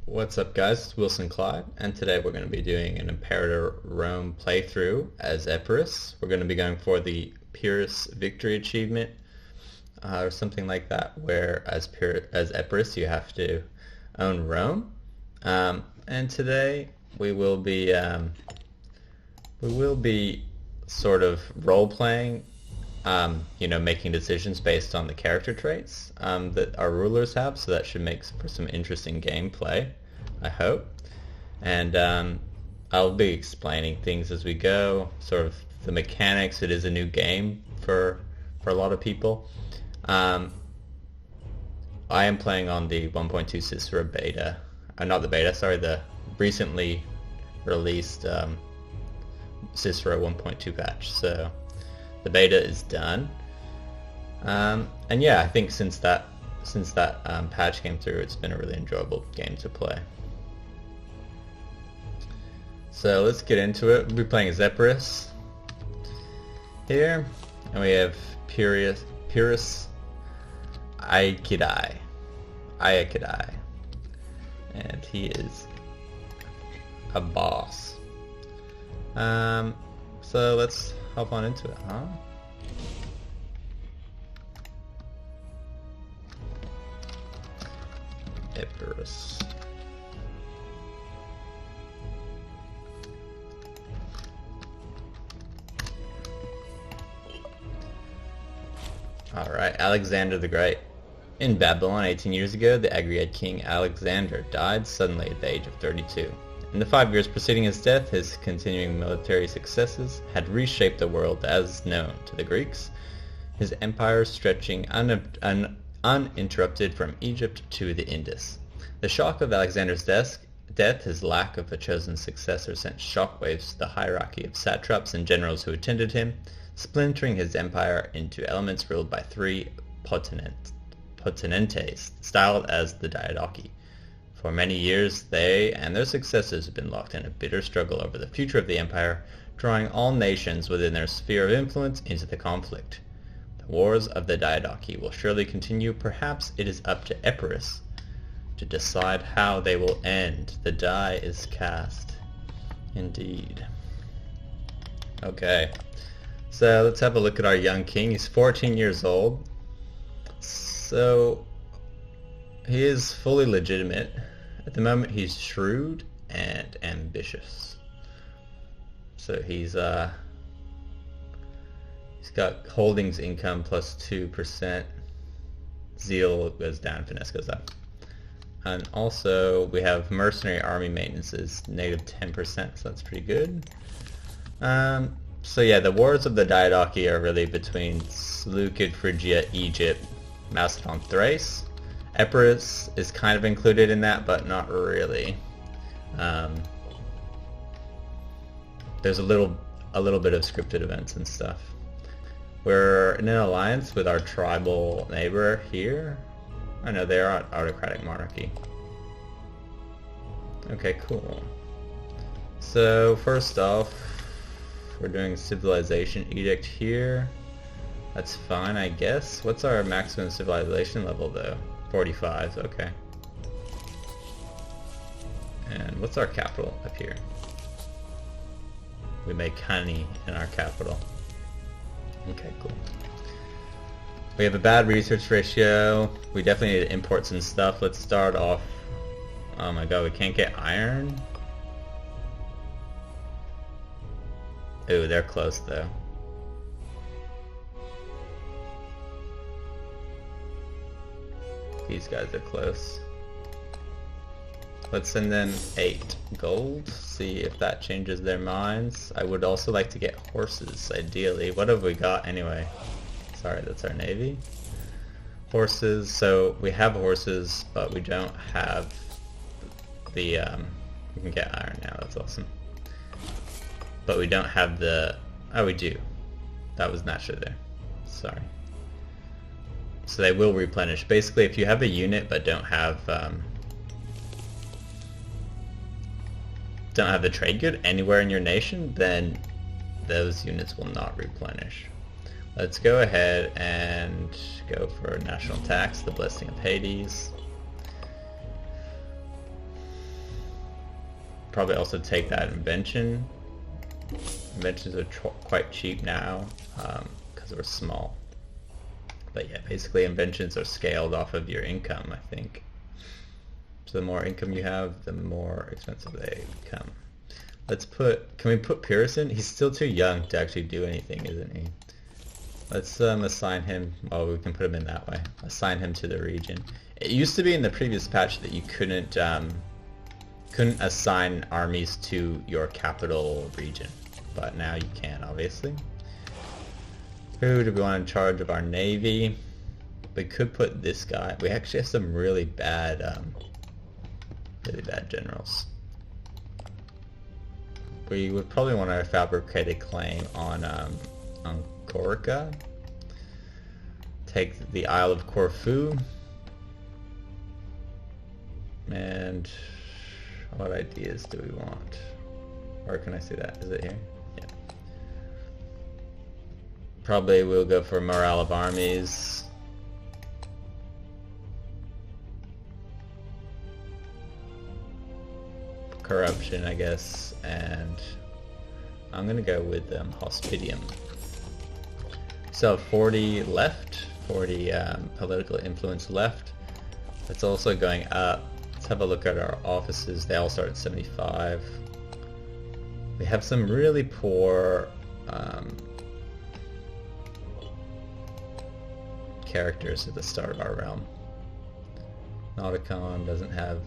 What's up guys, it's Wilson Clyde, and today we're going to be doing an Imperator Rome playthrough as Epirus. We're going to be going for the Pyhrric Victory achievement, or something like that, where as Epirus you have to own Rome. And today we will be sort of role-playing, making decisions based on the character traits that our rulers have, so that should make for some interesting gameplay, I hope. And I'll be explaining things as we go, sort of the mechanics. It is a new game for a lot of people. I am playing on the 1.2 Cicero beta. Not the beta, sorry, the recently released Cicero 1.2 patch. So the beta is done. And yeah, I think since that patch came through, it's been a really enjoyable game to play. So let's get into it. We'll be playing as Epirus here, and we have Pyrrhus Aeacidi, and he is a boss. So let's hop on into it, huh? Epirus. Alright, Alexander the Great. In Babylon 18 years ago, the Agriad king Alexander died suddenly at the age of 32. In the 5 years preceding his death, his continuing military successes had reshaped the world as known to the Greeks, his empire stretching uninterrupted from Egypt to the Indus. The shock of Alexander's death, his lack of a chosen successor, sent shockwaves to the hierarchy of satraps and generals who attended him, splintering his empire into elements ruled by three potenentes, styled as the Diadochi. For many years, they and their successors have been locked in a bitter struggle over the future of the empire, drawing all nations within their sphere of influence into the conflict. The wars of the Diadochi will surely continue. Perhaps it is up to Epirus to decide how they will end. The die is cast. Indeed. Okay. So let's have a look at our young king. He's 14 years old. So he is fully legitimate. At the moment he's shrewd and ambitious. So he's got holdings income plus 2%. Zeal goes down, finesse goes up. And also we have mercenary army maintenance is negative 10%, so that's pretty good. So yeah, the wars of the Diadochi are really between Seleucid, Phrygia, Egypt, Macedon, Thrace. Epirus is kind of included in that, but not really. There's a little bit of scripted events and stuff. We're in an alliance with our tribal neighbor here. I know they are an autocratic monarchy. Okay, cool. So first off, we're doing civilization edict here. That's fine, I guess. What's our maximum civilization level though? 45, okay. And what's our capital up here? We make honey in our capital. Okay, cool. We have a bad research ratio. We definitely need to import some stuff. Let's start off. Oh my god, we can't get iron? Ooh, they're close though. These guys are close. Let's send them 8 gold, see if that changes their minds. I would also like to get horses, ideally. What have we got anyway? Sorry, that's our navy. Horses, so we have horses, but we don't have the, we can get iron now, that's awesome. But we don't have the, oh we do. That was naturally there, sorry. So they will replenish. Basically, if you have a unit but don't have the trade good anywhere in your nation, then those units will not replenish. Let's go ahead and go for national tax, the blessing of Hades. probably also take that invention. Inventions are quite cheap now because we're small. But yeah, basically inventions are scaled off of your income, I think. So the more income you have, the more expensive they become. Can we put Pyrrhus in? He's still too young to actually do anything, isn't he? Let's assign him, well, we can put him in that way. Assign him to the region. It used to be in the previous patch that you couldn't assign armies to your capital region, but now you can, obviously. Who do we want in charge of our navy? We could put this guy. We actually have some really bad generals. We would probably want to fabricate a claim on Corca. Take the Isle of Corfu. And what ideas do we want? Or can I see that? Is it here? Yeah. Probably we'll go for morale of armies. Corruption, I guess, and I'm gonna go with Hospitium. So 40 left, 40 political influence left. It's also going up. Let's have a look at our offices. They all start at 75. We have some really poor characters at the start of our realm. Nauticon doesn't have...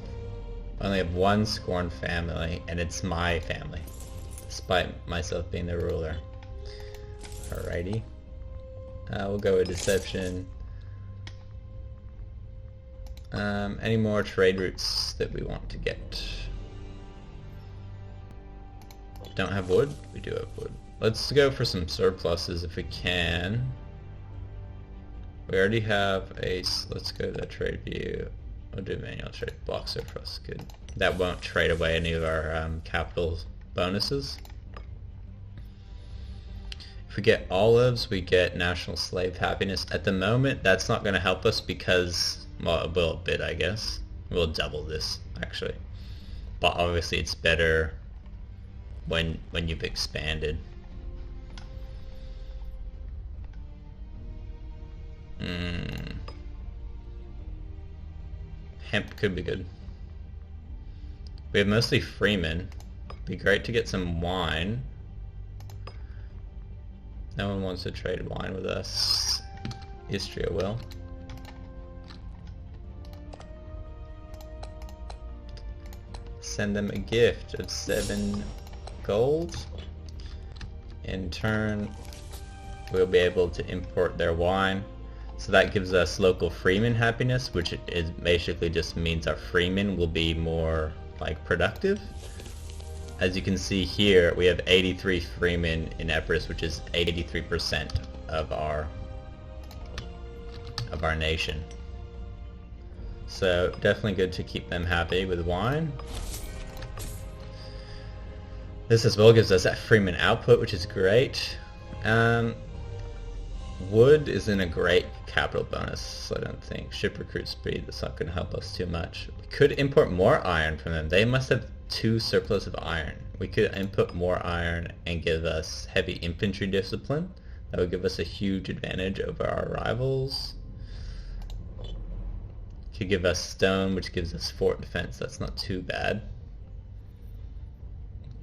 I only have one Scorn family, and it's my family, despite myself being the ruler. Alrighty. We'll go with Deception. Any more trade routes that we want to get? Don't have wood? We do have wood. Let's go for some surpluses if we can. We already have a... Let's go to the trade view. We'll do manual trade. Block surplus. Good. That won't trade away any of our capital bonuses. If we get olives, we get national slave happiness. At the moment, that's not going to help us because, well, it will a bit, I guess. We'll double this, actually. But obviously, it's better when you've expanded. Hemp could be good. We have mostly freemen. Be great to get some wine. No one wants to trade wine with us. Istria will. Send them a gift of 7 gold. In turn, we'll be able to import their wine. So that gives us local freeman happiness, which is basically just means our freemen will be more like productive. As you can see here, we have 83 freemen in Epirus, which is 83% of our nation. So definitely good to keep them happy with wine. This as well gives us that freeman output, which is great. Wood isn't a great capital bonus, I don't think. Ship recruit speed, that's not going to help us too much. We could import more iron from them. They must have 2 surplus of iron. We could input more iron and give us heavy infantry discipline. That would give us a huge advantage over our rivals. Could give us stone, which gives us fort defense. That's not too bad.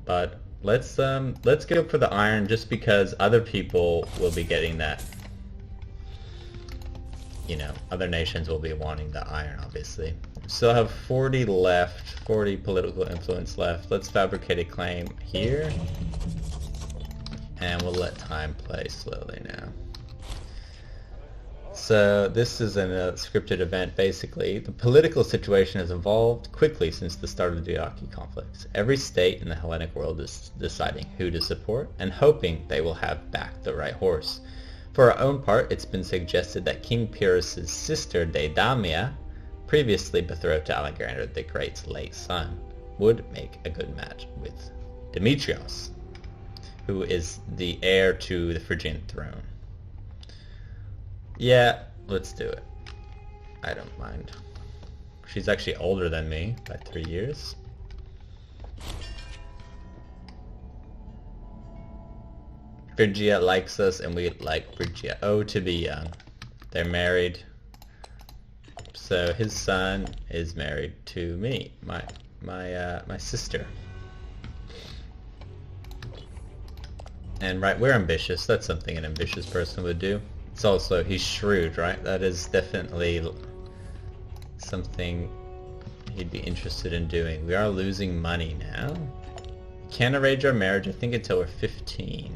But let's go for the iron just because other people will be getting that. You know, other nations will be wanting the iron, obviously. Still have 40 left, 40 political influence left. Let's fabricate a claim here. And we'll let time play slowly now. So this is a scripted event, basically. The political situation has evolved quickly since the start of the Diarchy conflicts. Every state in the Hellenic world is deciding who to support and hoping they will have back the right horse. For our own part, it's been suggested that King Pyrrhus' sister Deidamia, previously betrothed to Alexander the Great's late son, would make a good match with Demetrios, who is the heir to the Phrygian throne. Yeah, let's do it. I don't mind. She's actually older than me by 3 years. Phrygia likes us, and we like Phrygia. Oh, to be young. They're married. So his son is married to me, my sister. And right, we're ambitious. That's something an ambitious person would do. It's also, he's shrewd, right? That is definitely something he'd be interested in doing. We are losing money now. Can't arrange our marriage, I think, until we're 15.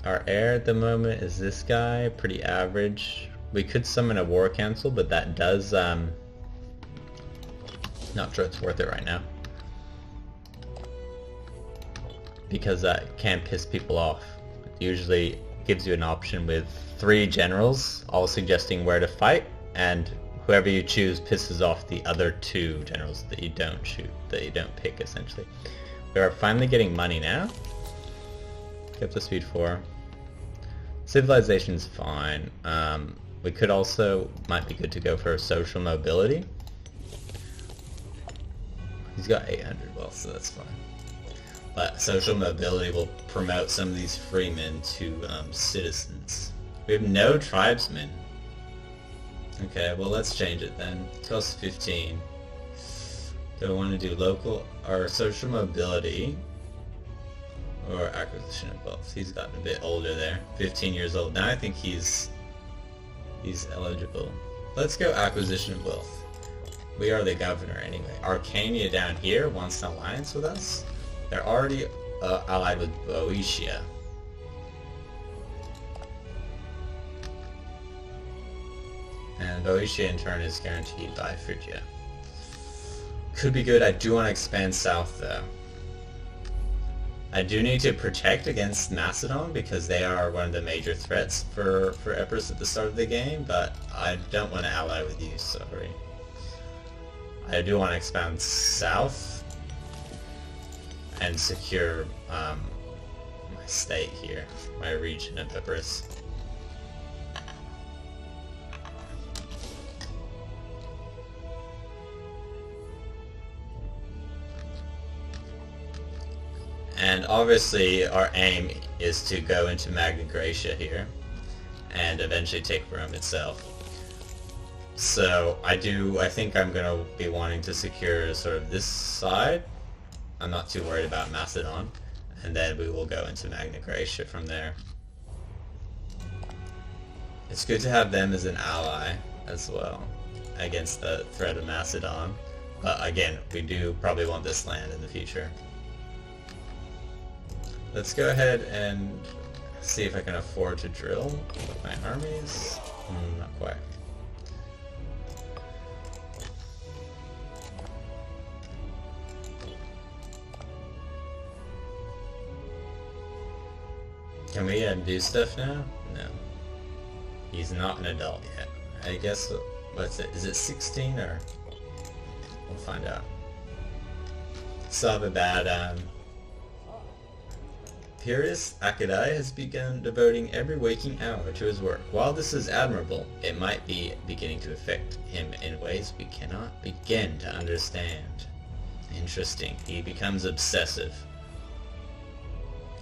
Our heir at the moment is this guy, pretty average. We could summon a war council, but that does, not sure it's worth it right now. Because that can piss people off. It usually gives you an option with 3 generals, all suggesting where to fight, and whoever you choose pisses off the other 2 generals that you don't pick, essentially. We are finally getting money now. Get up to speed 4. Civilization's fine. We could also, might be good to go for social mobility. He's got 800 wealth, so that's fine. But social mobility will promote some of these freemen to citizens. We have no tribesmen. Okay, well let's change it then. It costs 15. Do I want to do local or social mobility or acquisition of wealth? He's gotten a bit older there. 15 years old. Now I think he's eligible. Let's go acquisition of wealth. We are the governor anyway. Arcania down here wants an alliance with us. They're already allied with Boeotia. And Boeotia in turn is guaranteed by Phrygia. Could be good. I do want to expand south though. I do need to protect against Macedon because they are one of the major threats for Epirus at the start of the game, but I don't want to ally with you, sorry. I do want to expand south and secure my state here, my region of Epirus. And obviously our aim is to go into Magna Graecia here and eventually take Rome itself. So I think I'm going to be wanting to secure sort of this side. I'm not too worried about Macedon. And then we will go into Magna Graecia from there. It's good to have them as an ally as well against the threat of Macedon. But again, we do probably want this land in the future. Let's go ahead and see if I can afford to drill with my armies. Not quite. Can we do stuff now? No. He's not an adult yet. I guess, what's it? Is it 16 or? We'll find out. Still have a bad, Epirus Acadai has begun devoting every waking hour to his work. While this is admirable, it might be beginning to affect him in ways we cannot begin to understand. Interesting. He becomes obsessive.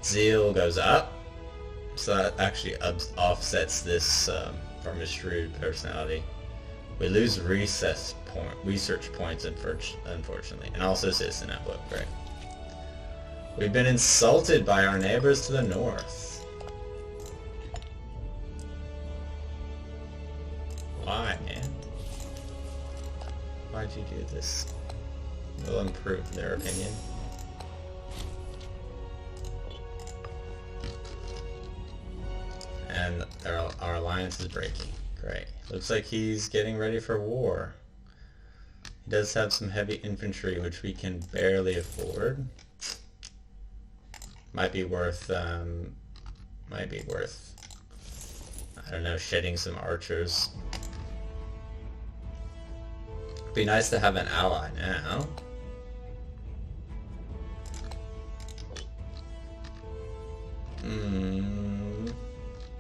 Zeal goes up, so that actually offsets this from his shrewd personality. We lose research points, unfortunately, and also citizen outlook, right? We've been insulted by our neighbors to the north. Why, man? Why'd you do this? We'll improve their opinion. And our alliance is breaking. Great. Looks like he's getting ready for war. He does have some heavy infantry, which we can barely afford. Might be worth, I don't know, shedding some archers. Be nice to have an ally now.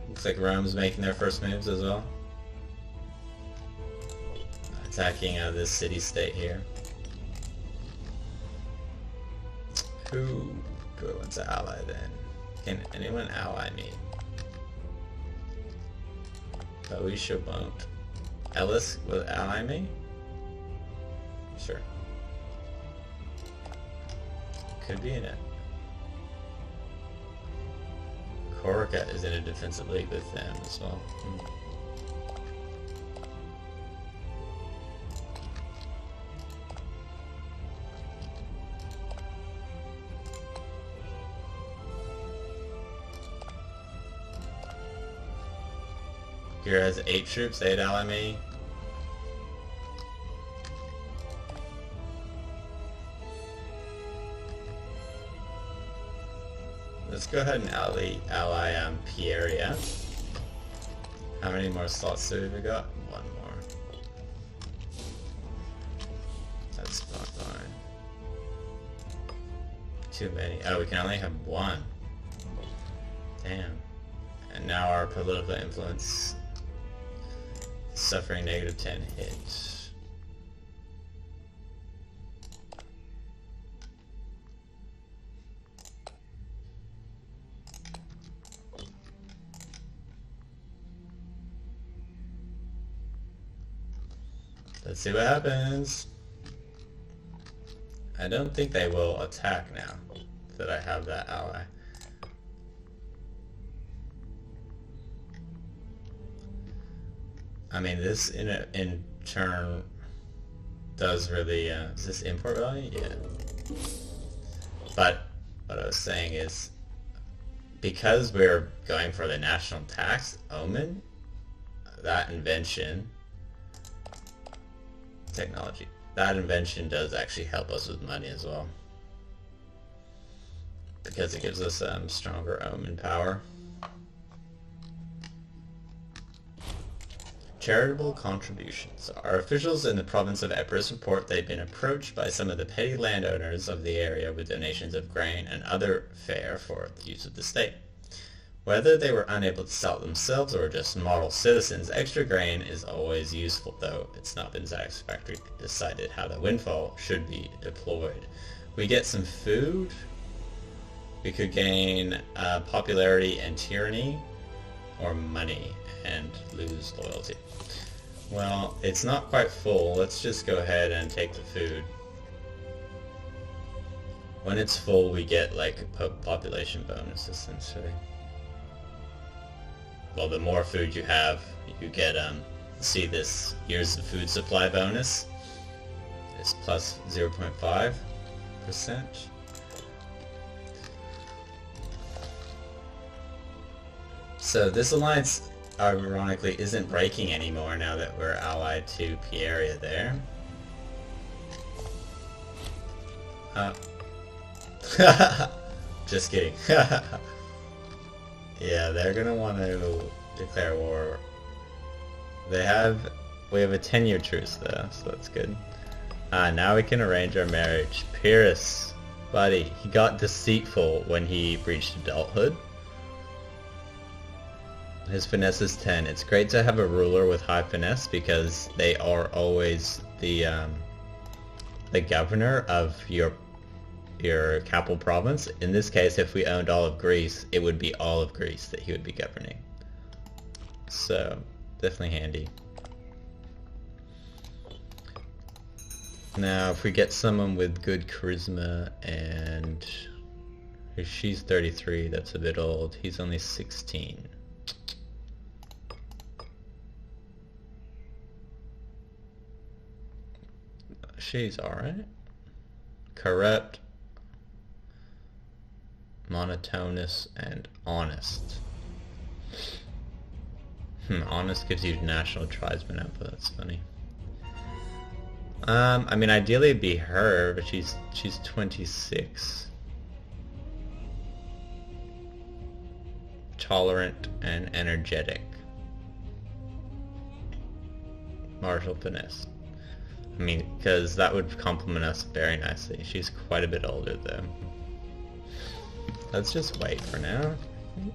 Looks like Rome's making their first moves as well. Attacking this city-state here. Who do I want to ally then? Can anyone ally me? Boeotia won't. Ellis will ally me? Sure. Could be in it. Corica is in a defensive league with them as well. Here has 8 troops, they'd ally me. Let's go ahead and ally Pyhrric. How many more slots do we got? 1 more. That's not fine. Too many. Oh, we can only have 1. Damn. And now our political influence suffering -10 hit. Let's see what happens. I don't think they will attack now that I have that ally. I mean, this in turn does really, is this import value? Yeah. But what I was saying is, because we're going for the national tax, Omen, that invention, technology, that invention does actually help us with money as well. Because it gives us stronger Omen power. Charitable Contributions. Our officials in the province of Epirus report they've been approached by some of the petty landowners of the area with donations of grain and other fare for the use of the state. Whether they were unable to sell it themselves or just model citizens, extra grain is always useful, though it's not been satisfactorily decided how the windfall should be deployed. We get some food. We could gain popularity and tyranny, or money and lose loyalty. Well, it's not quite full. Let's just go ahead and take the food. When it's full, we get like a population bonus, essentially. Well, the more food you have, you get, see this years of food supply bonus. It's plus 0.5%. So this alliance, ironically, isn't breaking anymore now that we're allied to Pyhrric there. Just kidding. Yeah, they're gonna want to declare war. We have a 10-year truce though, so that's good. Now we can arrange our marriage. Epirus, buddy, he got deceitful when he reached adulthood. His finesse is 10. It's great to have a ruler with high finesse because they are always the governor of your capital province. In this case, if we owned all of Greece, it would be all of Greece that he would be governing. So, definitely handy. Now, if we get someone with good charisma and she's 33, that's a bit old. He's only 16. She's alright. Corrupt, monotonous, and honest. Honest gives you national tribesman output, that's funny. I mean, ideally it'd be her, but she's 26. Tolerant and energetic. Martial finesse. I mean, because that would complement us very nicely. She's quite a bit older though. Let's just wait for now, I think.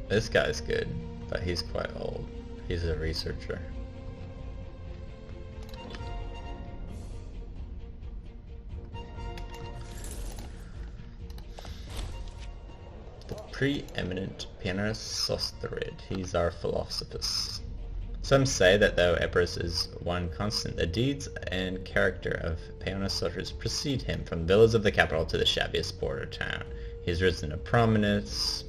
This guy's good, but he's quite old. He's a researcher. preeminent Pyhrric. He's our philosophus. Some say that though Epirus is one constant, the deeds and character of Pyhrric precede him from the villas of the capital to the shabbiest border town. He's risen to prominence.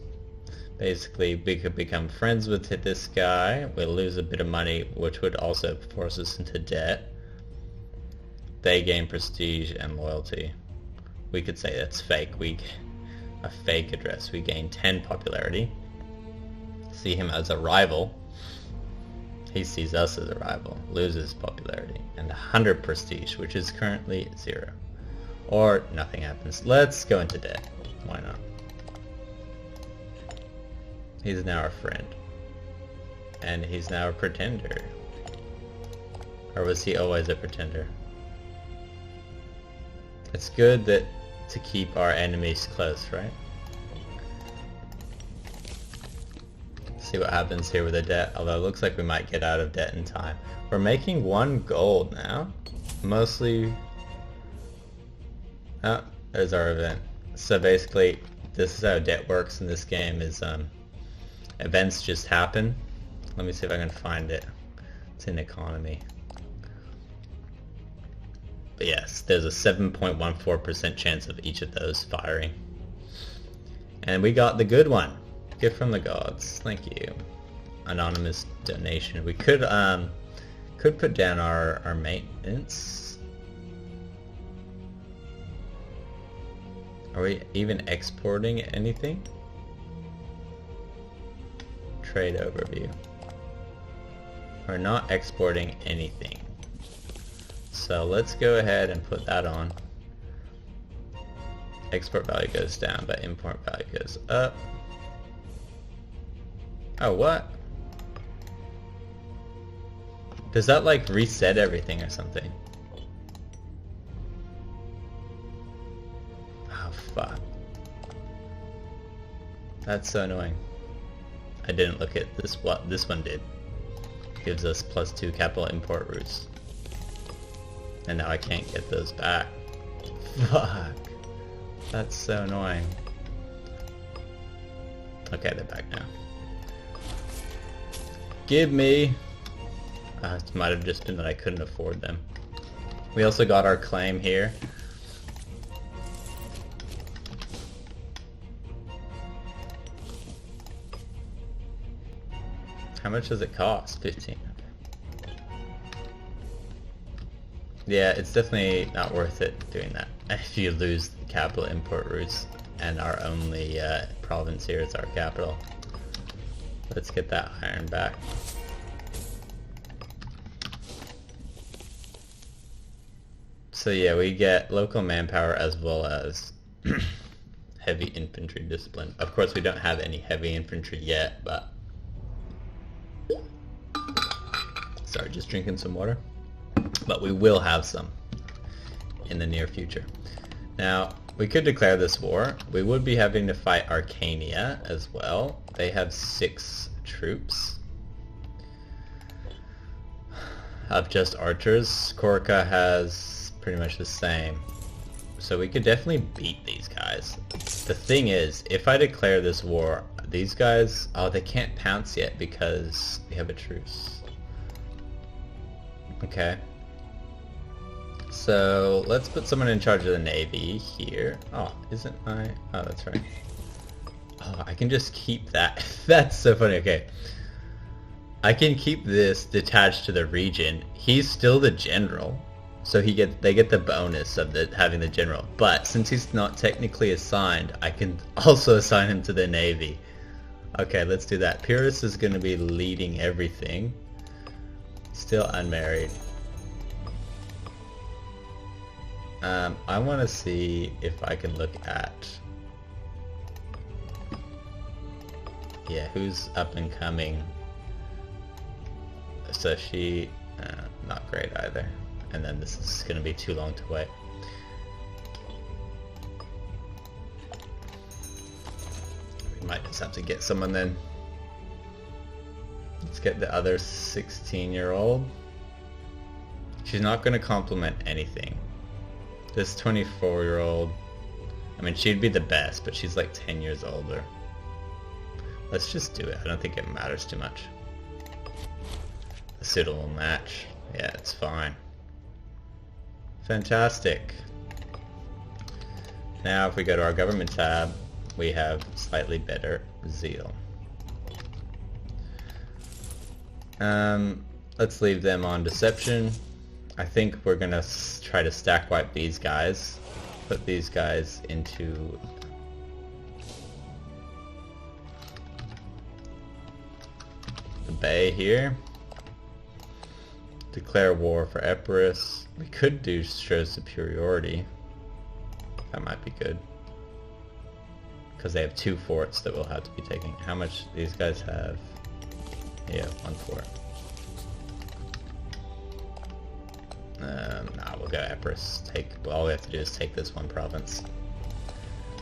Basically, we could become friends with this guy. We'll lose a bit of money, which would also force us into debt. They gain prestige and loyalty. We could say that's fake. A fake address. We gain 10 popularity. See him as a rival. He sees us as a rival. Loses popularity. And 100 prestige, which is currently 0. Or nothing happens. Let's go into debt. Why not? He's now our friend. And he's now a pretender. Or was he always a pretender? It's good that to keep our enemies close, right? See what happens here with the debt, although it looks like we might get out of debt in time. We're making 1 gold now. Mostly... Oh, there's our event. So basically, this is how debt works in this game, is events just happen. Let me see if I can find it. It's in economy. But yes, there's a 7.14% chance of each of those firing. And we got the good one. Gift from the gods. Thank you. Anonymous donation. We could put down our maintenance. Are we even exporting anything? Trade overview. We're not exporting anything. So let's go ahead and put that on. Export value goes down, but import value goes up. Oh, what? Does that like reset everything or something? Oh, fuck. That's so annoying. I didn't look at this. What this one did. Gives us +2 capital import routes. And now I can't get those back. Fuck. That's so annoying. Okay, they're back now. Give me... it might have just been that I couldn't afford them. We also got our claim here. How much does it cost? 15. Yeah, it's definitely not worth it doing that. If you lose the capital import routes and our only province here is our capital. Let's get that iron back. So yeah, we get local manpower as well as heavy infantry discipline. Of course we don't have any heavy infantry yet, but... Sorry, just drinking some water. But we will have some in the near future. Now, we could declare this war. We would be having to fight Arcania as well. They have 6 troops of just archers. Corca has pretty much the same. So we could definitely beat these guys. The thing is, if I declare this war, these guys, oh, they can't pounce yet because we have a truce. Okay. So let's put someone in charge of the navy here. Oh, isn't my... Oh, that's right. Oh, I can just keep that. That's so funny. Okay. I can keep this detached to the region. He's still the general. So they get the bonus of having the general. But since he's not technically assigned, I can also assign him to the navy. Okay, let's do that. Pyrrhus is going to be leading everything. Still unmarried. I want to see if I can look at... Yeah, who's up and coming. So she... not great either. And then this is going to be too long to wait. We might just have to get someone then. Let's get the other 16-year-old. She's not going to compliment anything. This 24-year-old, I mean, she'd be the best, but she's like 10 years older. Let's just do it. I don't think it matters too much. A suitable match. Yeah, it's fine. Fantastic. Now if we go to our government tab, we have slightly better zeal. Let's leave them on deception. I think we're gonna try to stack wipe these guys. Put these guys into the bay here. Declare war for Epirus. We could do show superiority. That might be good. Because they have 2 forts that we'll have to be taking. How much these guys have? Yeah, 1 fort. Nah, we'll go Epirus. All we have to do is take this 1 province.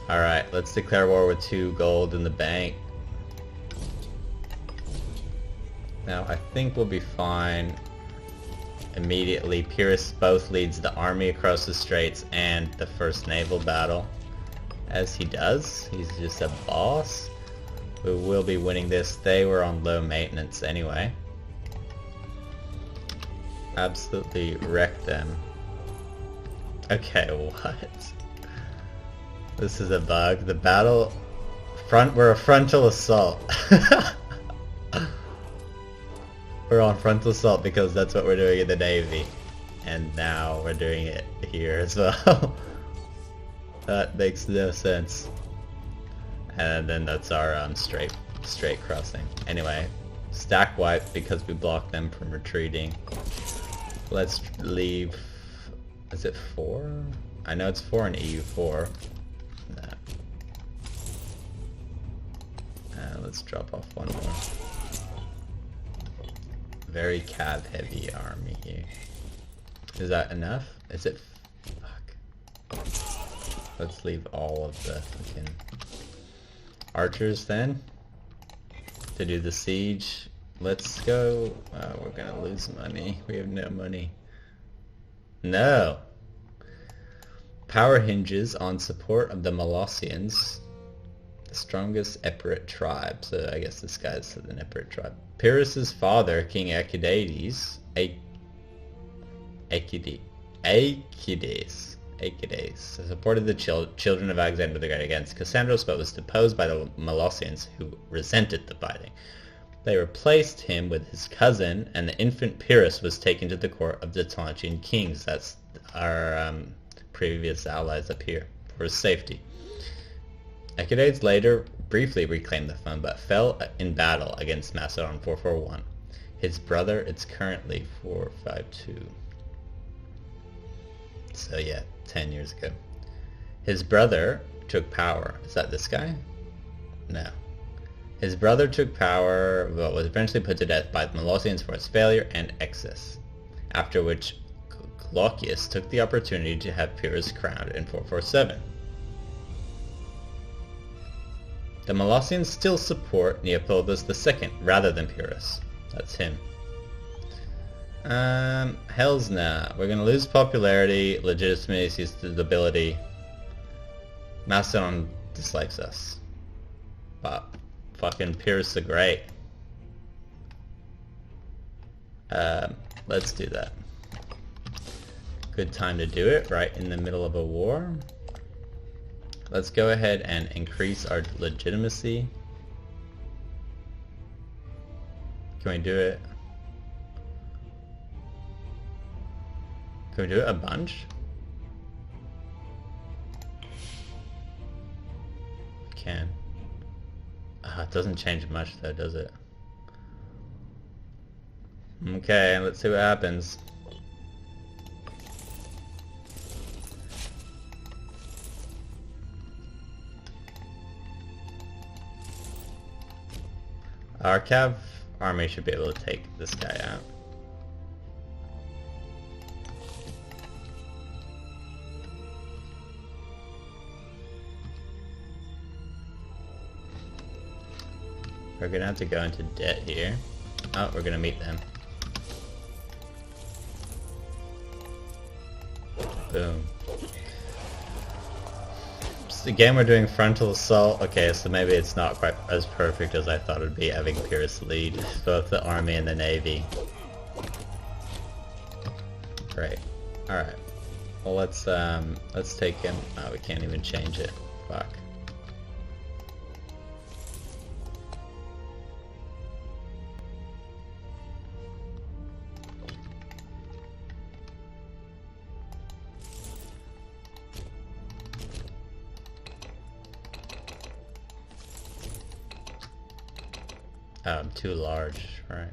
Alright, let's declare war with 2 gold in the bank. Now, I think we'll be fine. Immediately, Pyrrhus both leads the army across the straits and the first naval battle. As he does. He's just a boss. We will be winning this. They were on low maintenance anyway. Absolutely wrecked them. Okay, what? This is a bug. The battle... We're a frontal assault. We're on frontal assault because that's what we're doing in the Navy. And now we're doing it here as well. That makes no sense. And then that's our straight crossing. Anyway, stack wipe because we blocked them from retreating. Let's leave... Is it 4? I know it's 4 in EU4. Nah. Let's drop off 1 more. Very cab heavy army here. Is that enough? Is it? Fuck. Let's leave all of the fucking archers then to do the siege. Let's go. We're gonna lose money. We have no money. No. Power hinges on support of the Molossians, the strongest Epirot tribe. So I guess this guy's an Epirot tribe. Pyrrhus's father, King Aeacides, supported the children of Alexander the Great against Cassandros, but was deposed by the Molossians, who resented the fighting. They replaced him with his cousin, and the infant Pyrrhus was taken to the court of the Tauntian kings. That's our previous allies up here, for his safety. Aeacides later briefly reclaimed the throne, but fell in battle against Macedon 441. His brother, it's currently 452. So yeah, 10 years ago. His brother took power. Is that this guy? No. His brother took power, but was eventually put to death by the Molossians for his failure and excess. After which, Glaucius took the opportunity to have Pyrrhus crowned in 447. The Molossians still support Neoptolemus II rather than Pyrrhus. That's him. Hells nah. We're gonna lose popularity, legitimacy, stability. Macedon dislikes us. But fucking Pyrrhus the Great. Let's do that. Good time to do it, right in the middle of a war. Let's go ahead and increase our legitimacy. Can we do it? Can we do it a bunch? We can. It doesn't change much though, does it? Okay, let's see what happens. Our Cav army should be able to take this guy out. We're gonna have to go into debt here. Oh, we're gonna meet them. Boom. again, we're doing frontal assault. Okay, so maybe it's not quite as perfect as I thought it would be, having Pyrrhus lead both the army and the navy. Great. Alright. Well, let's take him. Oh, we can't even change it. Fuck. Oh, I'm too large, right.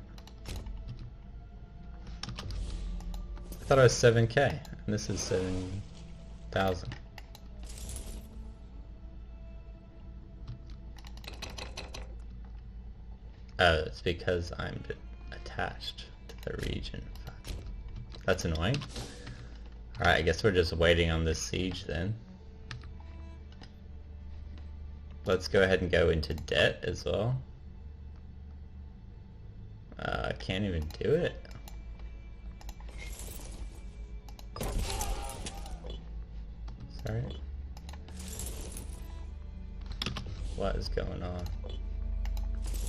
I thought it was 7k, and this is 7,000. Oh, it's because I'm attached to the region. Fuck. That's annoying. Alright, I guess we're just waiting on this siege then. Let's go ahead and go into debt as well. I can't even do it. Sorry. What is going on?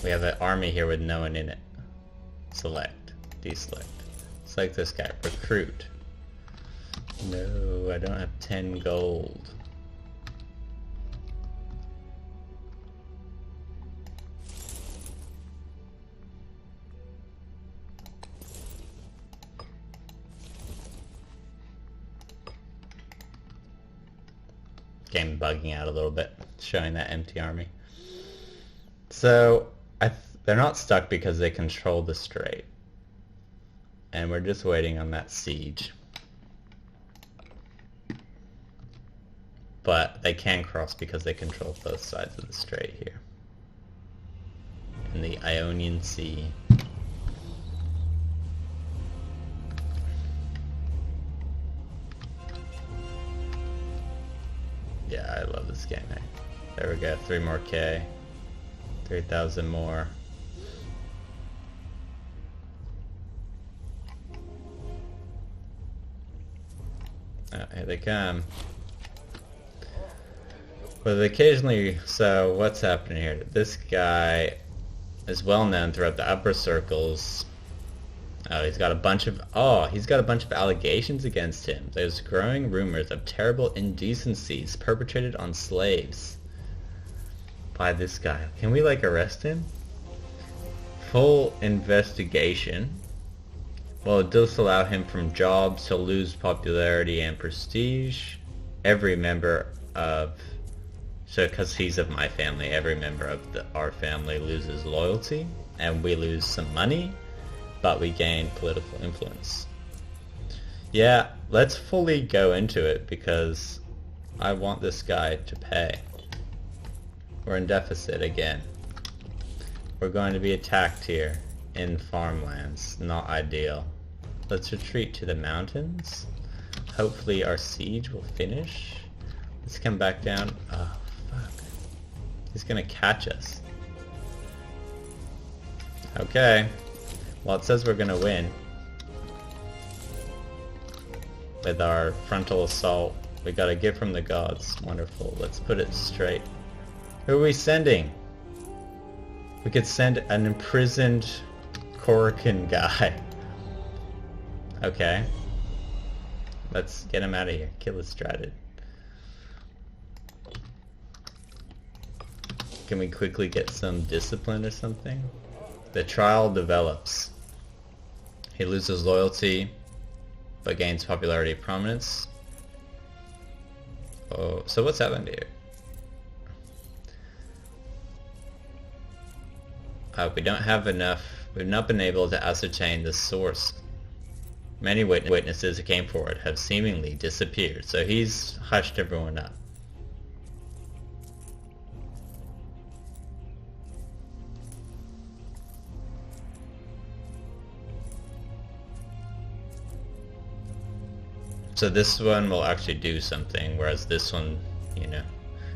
We have an army here with no one in it. Select. Deselect. Select this guy. Recruit. No, I don't have 10 gold. Game bugging out a little bit, showing that empty army. So they're not stuck because they control the strait, and we're just waiting on that siege. But they can cross because they control both sides of the strait here in the Ionian Sea. Yeah, I love this game. There we go, 3 more K. 3,000 more. Oh, here they come. But occasionally, so what's happening here? This guy is well known throughout the upper circles. Oh, he's got a bunch of allegations against him. There's growing rumors of terrible indecencies perpetrated on slaves by this guy. Can we like arrest him? Full investigation. Well, it does allow him from jobs. He'll lose popularity and prestige. Every member of, so because he's of my family, every member of our family loses loyalty, and we lose some money. But we gain political influence. Yeah, let's fully go into it because I want this guy to pay. We're in deficit again. We're going to be attacked here in farmlands. Not ideal. Let's retreat to the mountains. Hopefully our siege will finish. Let's come back down. Oh, fuck. He's gonna catch us. Okay. Well, it says we're gonna win with our frontal assault. We got a gift from the gods. Wonderful. Let's put it straight. Who are we sending? We could send an imprisoned Korakin guy. Okay. Let's get him out of here. Kill his Stratid. Can we quickly get some discipline or something? The trial develops. He loses loyalty, but gains popularity and prominence. Oh, so what's happened here? We don't have enough. We've not been able to ascertain the source. Many witnesses who came forward have seemingly disappeared, so he's hushed everyone up. So this one will actually do something, whereas this one, you know,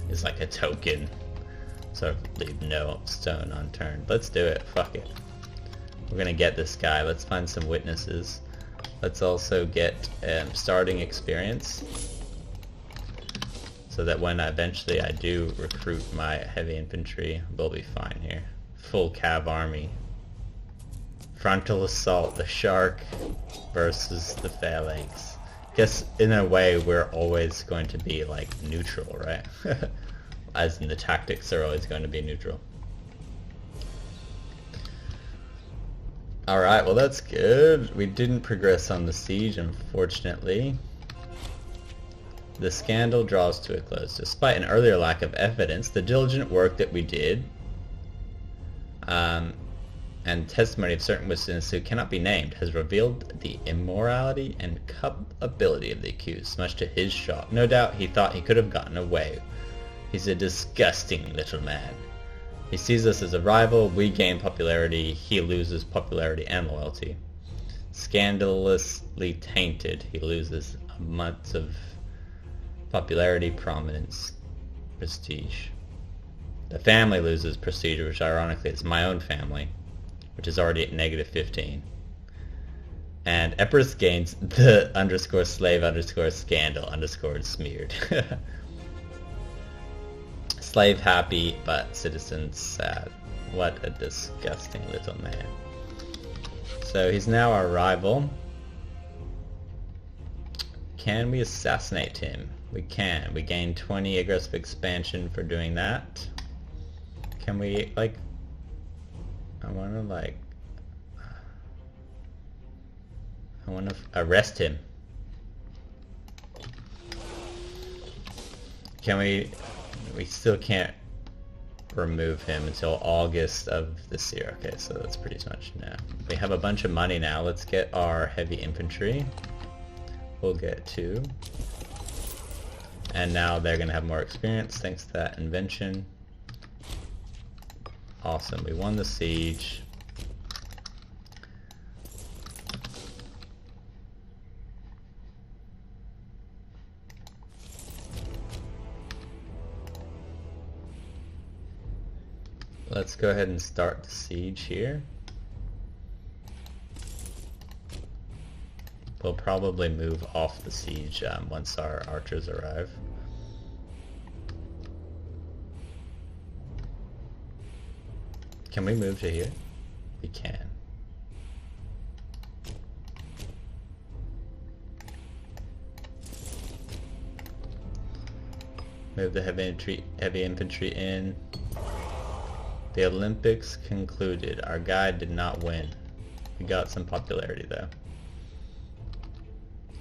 is like a token. So leave no stone unturned. Let's do it. Fuck it. We're gonna get this guy. Let's find some witnesses. Let's also get starting experience. so that when eventually I do recruit my heavy infantry, we'll be fine here. Full cav army. Frontal assault, the shark versus the phalanx. Guess in a way we're always going to be like neutral, right? As in the tactics are always going to be neutral. Alright, well that's good. We didn't progress on the siege, unfortunately. The scandal draws to a close. Despite an earlier lack of evidence, the diligent work that we did, and testimony of certain witnesses who cannot be named, has revealed the immorality and culpability of the accused, much to his shock. No doubt he thought he could have gotten away. He's a disgusting little man. He sees us as a rival, we gain popularity, he loses popularity and loyalty. Scandalously tainted, he loses months of popularity, prominence, prestige. The family loses prestige, which ironically is my own family, which is already at negative 15. And Epirus gains the _ slave _ scandal _ smeared. Slave happy, but citizens sad. What a disgusting little man. So he's now our rival. Can we assassinate him? We can. We gain 20 aggressive expansion for doing that. Can we, like... I want to arrest him. Can we... We still can't remove him until August of this year. Okay, so that's pretty much now. We have a bunch of money now. Let's get our heavy infantry. We'll get 2. And now they're going to have more experience thanks to that invention. Awesome, we won the siege. Let's go ahead and start the siege here. We'll probably move off the siege once our archers arrive. Can we move to here? We can. Move the heavy infantry in. The Olympics concluded. Our guy did not win. We got some popularity though.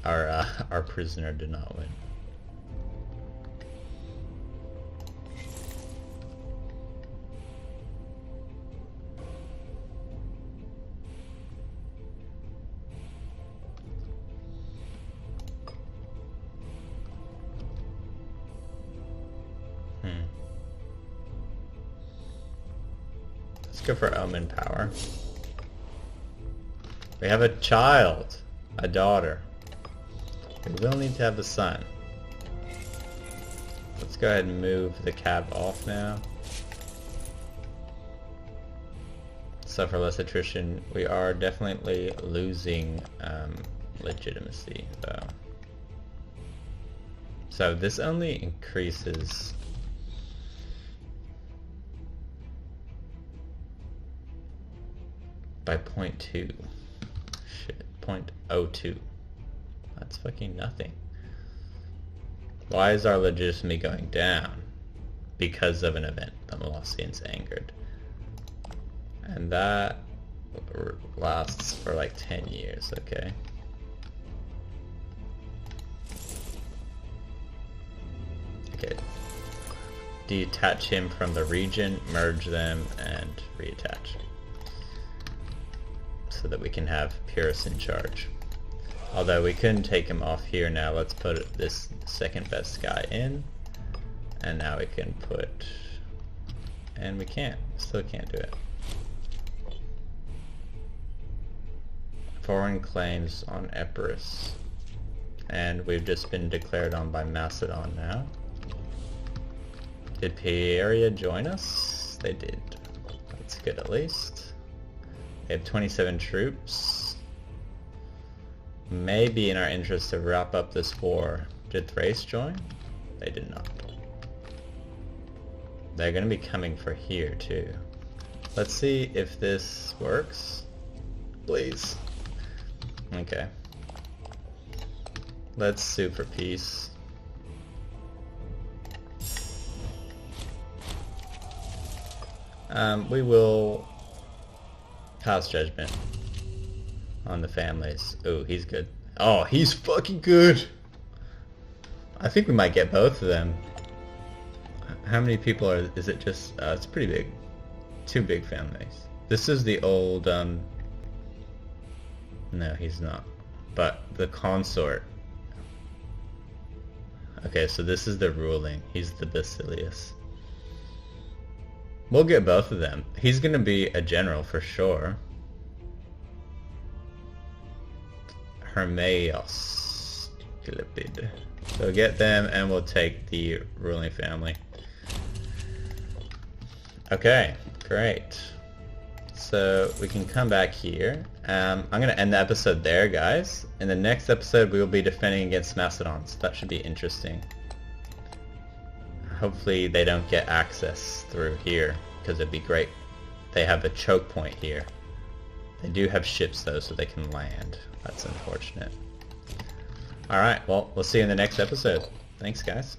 Our prisoner did not win. Let's go for omen power. We have a child, a daughter. We will need to have a son. Let's go ahead and move the cab off now. Suffer less attrition. We are definitely losing legitimacy though. So this only increases by 0.2. Shit, 0.02. That's fucking nothing. Why is our legitimacy going down? Because of an event. The Molossians angered. And that lasts for like 10 years, okay? Okay. Detach him from the region, merge them, and reattach. So that we can have Epirus in charge. Although we couldn't take him off here now, let's put this second best guy in. And now we can put... And we can't. Still can't do it. Foreign claims on Epirus. And we've just been declared on by Macedon now. Did Pyhrric join us? They did. That's good at least. They have 27 troops. Maybe in our interest to wrap up this war. Did Thrace join? They did not. They're gonna be coming for here too. Let's see if this works. Please. Okay. Let's sue for peace. We will pass judgment on the families. Ooh, he's good. Oh, he's fucking good! I think we might get both of them. How many people are... is it just... it's pretty big. 2 big families. This is the old... No, he's not. But the consort. Okay, so this is the ruling. He's the Basilius. We'll get both of them. He's gonna be a general for sure. Hermaios. So get them and we'll take the ruling family. Okay, great. So we can come back here. I'm going to end the episode there, guys. In the next episode, we will be defending against Macedon, so that should be interesting. Hopefully they don't get access through here, because it'd be great. They have a choke point here. They do have ships, though, so they can land. That's unfortunate. Alright, well, we'll see you in the next episode. Thanks, guys.